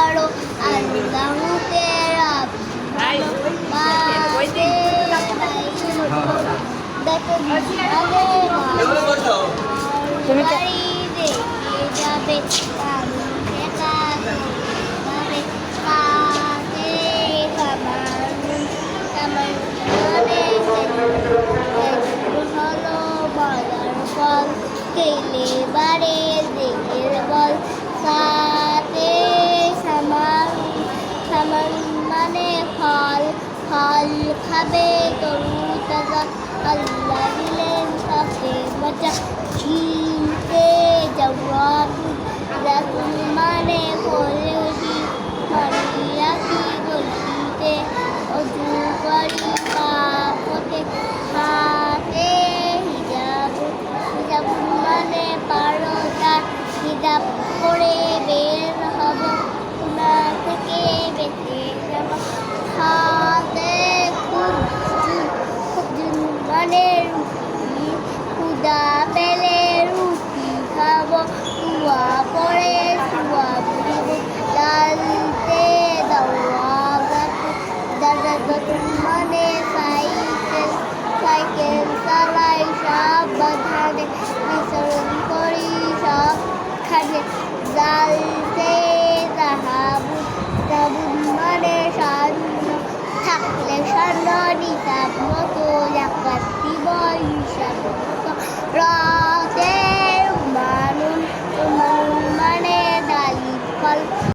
করো আল্লাহকে রব বাদে দেখো তুমি বাড়ি দেখে যাবে কাছে কাছে কাছে কামান কামান মানে হলো বলার ফল কেলে বারে দেখের বল সাথে সামান সামান মানে ফল ফল খাবে তরু তাজা আল্লাহ দিলেন তাকে বাঁচা ঝিলতে জবাব রাখুন মানে বলে উঠি মারিয়া কি গলিতে অজু করি পাপতে হাতে হিজাব হিজাব মানে পারদা হিজাব করে বের হব না থেকে বেঁচে যাব হাতে খুব মানে রুটি ক্ষুদা পেলে রুটি খাবো শুয়া পরে শুয়া বুড়িব ডালতে দাওয়া গাছে দাদা মানে সাইকেল সাইকেল চালাই সব বাধানে বিচরণ করি সবখানে জালতে তাহাবুন তাবুন মানে সান্ন থাকলে স্বর্ণ নিতাম মতো জাকাত দিব হিসাব মতো রাতে